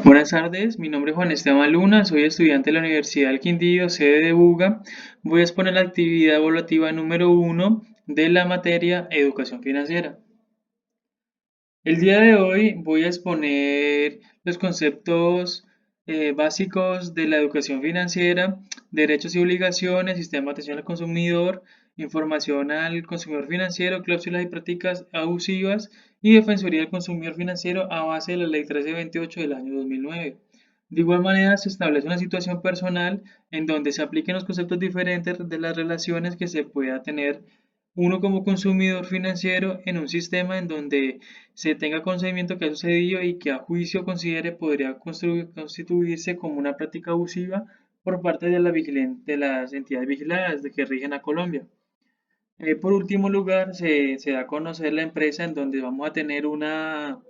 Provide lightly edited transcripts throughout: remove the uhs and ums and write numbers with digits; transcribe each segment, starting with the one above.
Buenas tardes, mi nombre es Juan Esteban Luna, soy estudiante de la Universidad del Quindío, sede de Buga. Voy a exponer la actividad evaluativa número 1 de la materia Educación Financiera. El día de hoy voy a exponer los conceptos básicos de la educación financiera, derechos y obligaciones, sistema de atención al consumidor, información al consumidor financiero, cláusulas y prácticas abusivas y defensoría del consumidor financiero a base de la Ley 1328 del año 2009. De igual manera, se establece una situación personal en donde se apliquen los conceptos diferentes de las relaciones que se pueda tener uno como consumidor financiero en un sistema en donde se tenga conocimiento que ha sucedido y que a juicio considere podría constituirse como una práctica abusiva por parte de, de las entidades vigiladas de que rigen a Colombia. Por último lugar, se da a conocer la empresa en donde vamos a tener una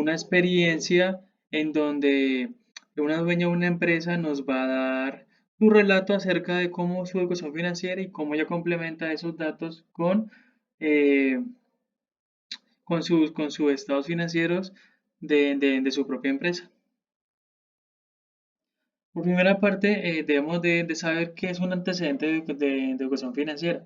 experiencia en donde una dueña de una empresa nos va a dar su relato acerca de cómo su educación financiera y cómo ella complementa esos datos eh, con sus estados financieros de su propia empresa. Por primera parte, debemos de saber qué es un antecedente de educación financiera.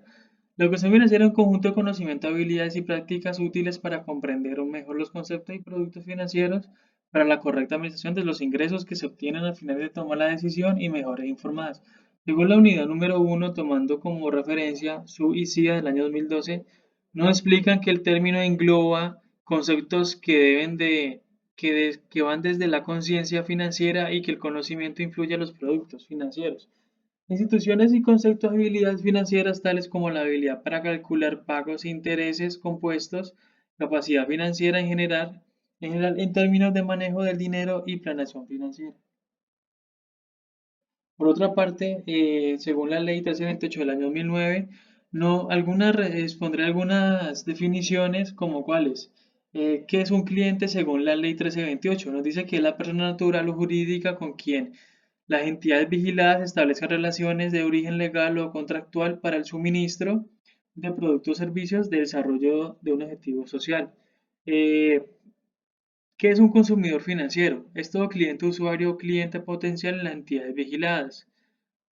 La educación financiera es un conjunto de conocimientos, habilidades y prácticas útiles para comprender aún mejor los conceptos y productos financieros para la correcta administración de los ingresos que se obtienen al final de tomar la decisión y mejores informadas. Según la unidad número 1, tomando como referencia su ICIA del año 2012, nos explican que el término engloba conceptos que van desde la conciencia financiera y que el conocimiento influye a los productos financieros. Instituciones y conceptos de habilidades financieras tales como la habilidad para calcular pagos e intereses compuestos, capacidad financiera en general en términos de manejo del dinero y planeación financiera. Por otra parte, según la ley 1328 del año 2009, expondré algunas definiciones como cuáles. ¿Qué es un cliente según la ley 1328? Nos dice que es la persona natural o jurídica con quien las entidades vigiladas establezcan relaciones de origen legal o contractual para el suministro de productos o servicios de desarrollo de un objetivo social. Eh, ¿Qué es un consumidor financiero? Es todo cliente, usuario o cliente potencial en las entidades vigiladas.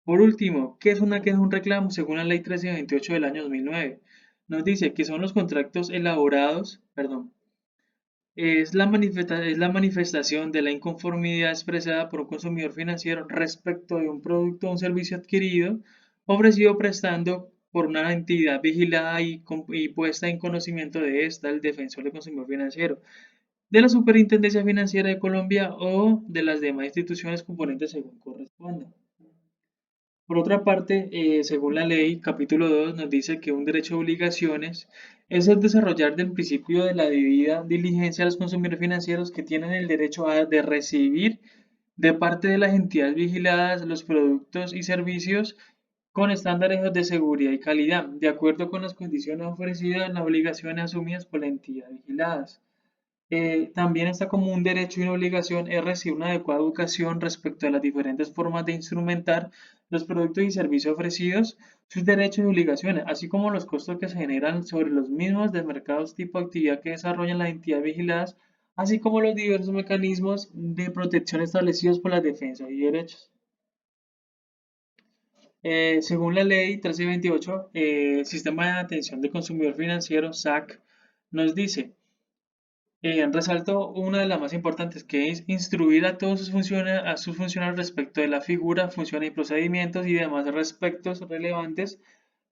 Por último, ¿qué es una queja o un reclamo según la ley 1328 del año 2009? Nos dice que son los contratos elaborados, perdón, es la manifestación de la inconformidad expresada por un consumidor financiero respecto de un producto o un servicio adquirido, ofrecido prestando por una entidad vigilada y puesta en conocimiento de esta, el defensor del consumidor financiero, de la Superintendencia Financiera de Colombia o de las demás instituciones componentes según corresponda. Por otra parte, según la ley, capítulo 2 nos dice que un derecho de obligaciones es el desarrollar del principio de la debida diligencia a los consumidores financieros que tienen el derecho de recibir de parte de las entidades vigiladas los productos y servicios con estándares de seguridad y calidad, de acuerdo con las condiciones ofrecidas en las obligaciones asumidas por la entidad vigiladas. También está como un derecho y una obligación es recibir una adecuada educación respecto a las diferentes formas de instrumentar los productos y servicios ofrecidos, sus derechos y obligaciones, así como los costos que se generan sobre los mismos de mercados tipo de actividad que desarrollan las entidades vigiladas, así como los diversos mecanismos de protección establecidos por las defensas y derechos. Según la ley 1328, Sistema de Atención del Consumidor Financiero, SAC, nos dice resalto una de las más importantes, que es instruir a todos a sus funcionarios respecto de la figura, funciones y procedimientos y demás aspectos relevantes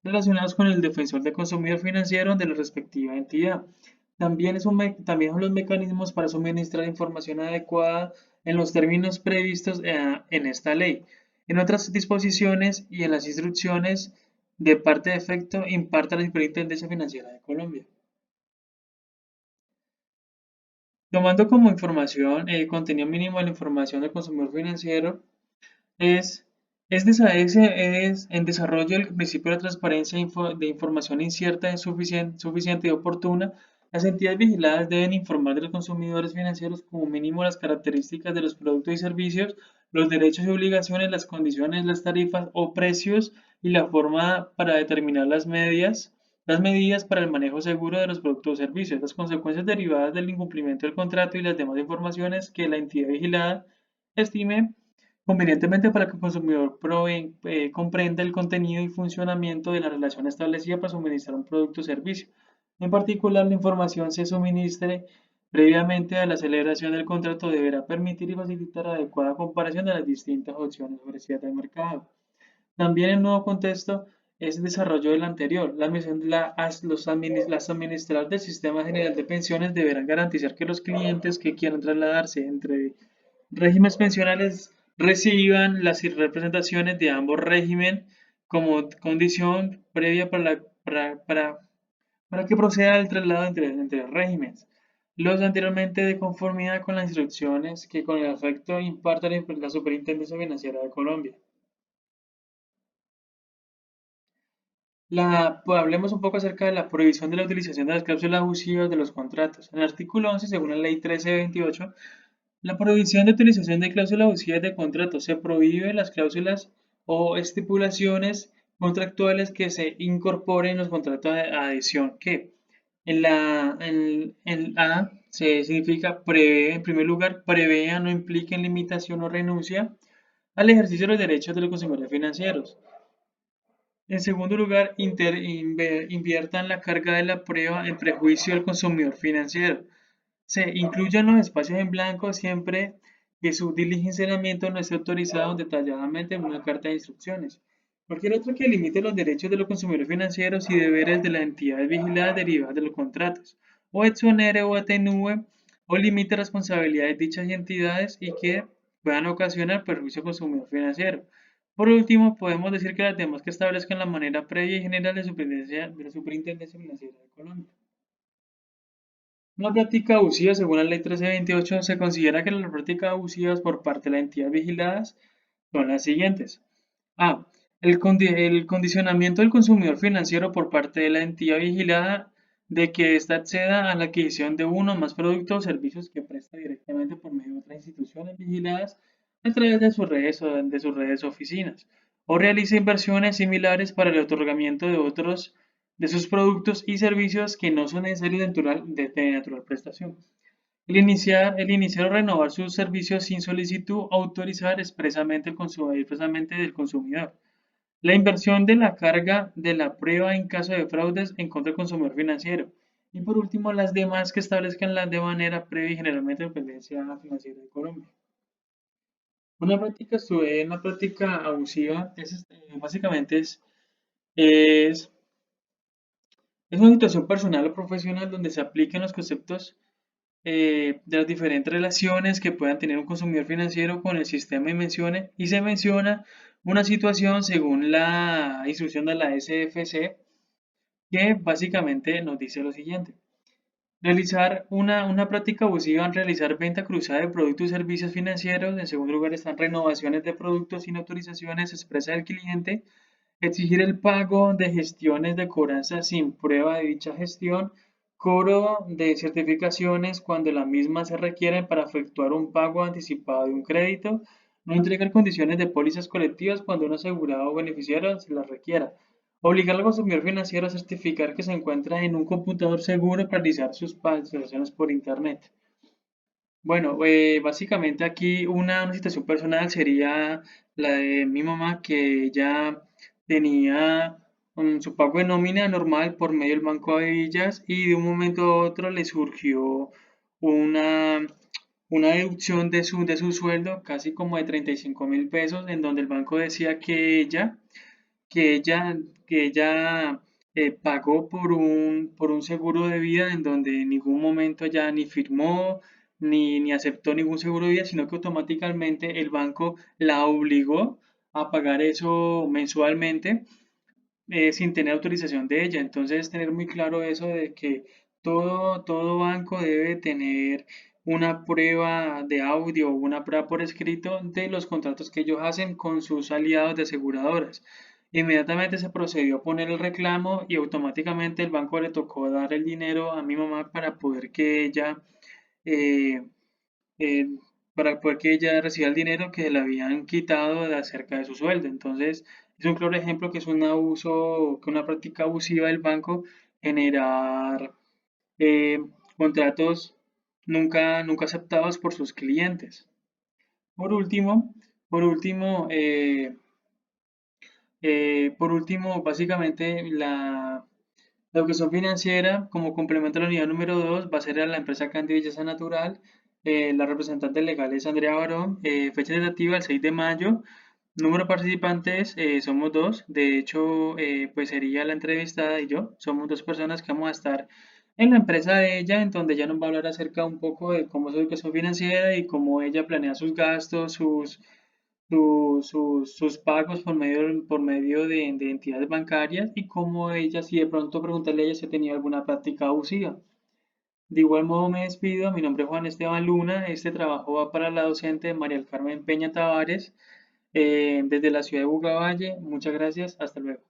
relacionados con el defensor del consumidor financiero de la respectiva entidad. También son los mecanismos para suministrar información adecuada en los términos previstos en esta ley. En otras disposiciones y en las instrucciones de parte de efecto imparte la Superintendencia Financiera de Colombia. Tomando como información, contenido mínimo de la información del consumidor financiero, es, es en desarrollo el principio de transparencia de información incierta, suficiente y oportuna. Las entidades vigiladas deben informar de los consumidores financieros como mínimo las características de los productos y servicios, los derechos y obligaciones, las condiciones, las tarifas o precios y la forma para determinar las medias las medidas para el manejo seguro de los productos o servicios, las consecuencias derivadas del incumplimiento del contrato y las demás informaciones que la entidad vigilada estime convenientemente para que el consumidor comprenda el contenido y funcionamiento de la relación establecida para suministrar un producto o servicio. En particular, la información se suministre previamente a la celebración del contrato deberá permitir y facilitar la adecuada comparación de las distintas opciones ofrecidas del mercado. También el nuevo contexto es el desarrollo del anterior. Las administradoras del Sistema General de Pensiones deberán garantizar que los clientes que quieran trasladarse entre regímenes pensionales reciban las representaciones de ambos regímenes como condición previa para que proceda el traslado entre regímenes. Los anteriormente de conformidad con las instrucciones que con el efecto imparta la Superintendencia Financiera de Colombia. Hablemos un poco acerca de la prohibición de la utilización de las cláusulas abusivas de los contratos. En el artículo 11, según la ley 1328, la prohibición de utilización de cláusulas abusivas de contratos se prohíbe las cláusulas o estipulaciones contractuales que se incorporen en los contratos de adhesión, que en A se significa prevé, en primer lugar, prevean o impliquen limitación o renuncia al ejercicio de los derechos de los consumidores financieros. En segundo lugar, inviertan la carga de la prueba en prejuicio del consumidor financiero. Se incluyan los espacios en blanco siempre que su diligenciamiento no esté autorizado detalladamente en una carta de instrucciones. Cualquier otro que limite los derechos de los consumidores financieros y deberes de las entidades vigiladas derivadas de los contratos, o exonere o atenúe o limite responsabilidades de dichas entidades y que puedan ocasionar perjuicio al consumidor financiero. Por último, podemos decir que las demás que establezcan la manera previa y general de la Superintendencia Financiera de Colombia. Una práctica abusiva, según la ley 1328, se considera que las prácticas abusivas por parte de las entidades vigiladas son las siguientes. A. El condicionamiento del consumidor financiero por parte de la entidad vigilada de que ésta acceda a la adquisición de uno o más productos o servicios que presta directamente por medio de otras instituciones vigiladas a través de sus redes o oficinas, o realice inversiones similares para el otorgamiento de otros de sus productos y servicios que no son necesarios de natural prestación. El iniciar o renovar sus servicios sin solicitud autorizar expresamente del consumidor. La inversión de la carga de la prueba en caso de fraudes en contra del consumidor financiero. Y por último, las demás que establezcan la de manera previa y generalmente la dependencia financiera de Colombia. Una práctica abusiva básicamente es es una situación personal o profesional donde se apliquen los conceptos de las diferentes relaciones que puedan tener un consumidor financiero con el sistema y se menciona una situación según la instrucción de la SFC que básicamente nos dice lo siguiente. Realizar una práctica abusiva en realizar venta cruzada de productos y servicios financieros. En segundo lugar están renovaciones de productos sin autorizaciones expresas del cliente. Exigir el pago de gestiones de cobranza sin prueba de dicha gestión. Cobro de certificaciones cuando las mismas se requieren para efectuar un pago anticipado de un crédito. No entregar condiciones de pólizas colectivas cuando un asegurado o beneficiario se las requiera. Obligar al consumidor financiero a certificar que se encuentra en un computador seguro para realizar sus transacciones por Internet. Bueno, básicamente aquí una situación personal sería la de mi mamá que ella tenía su pago de nómina normal por medio del Banco de Villas y de un momento a otro le surgió una, una deducción de su sueldo casi como de 35.000 pesos en donde el banco decía que ella, que ella pagó por un seguro de vida en donde en ningún momento ella ni firmó ni aceptó ningún seguro de vida, sino que automáticamente el banco la obligó a pagar eso mensualmente sin tener autorización de ella. Entonces, tener muy claro eso de que todo banco debe tener una prueba de audio o una prueba por escrito de los contratos que ellos hacen con sus aliados de aseguradoras. Inmediatamente se procedió a poner el reclamo y automáticamente el banco le tocó dar el dinero a mi mamá eh, eh, para poder que ella reciba el dinero que le habían quitado de acerca de su sueldo. Entonces, Es un claro ejemplo que es un abuso, que una práctica abusiva del banco generar eh, contratos nunca aceptados por sus clientes. Por último, por último, eh, básicamente la educación financiera como complemento a la unidad número 2 va a ser a la empresa Candy Belleza Natural. La representante legal es Andrea Barón. Fecha tentativa el 6 de mayo. Número de participantes somos dos. De hecho, pues sería la entrevistada y yo. Somos dos personas que vamos a estar en la empresa de ella, en donde ella nos va a hablar acerca un poco de cómo es su educación financiera y cómo ella planea sus gastos, sus pagos por medio de entidades bancarias y cómo ella, si de pronto preguntarle a ella si ha tenido alguna práctica abusiva. De igual modo me despido, mi nombre es Juan Esteban Luna, este trabajo va para la docente María del Carmen Peña Tavares desde la ciudad de Bugavalle. Muchas gracias, hasta luego.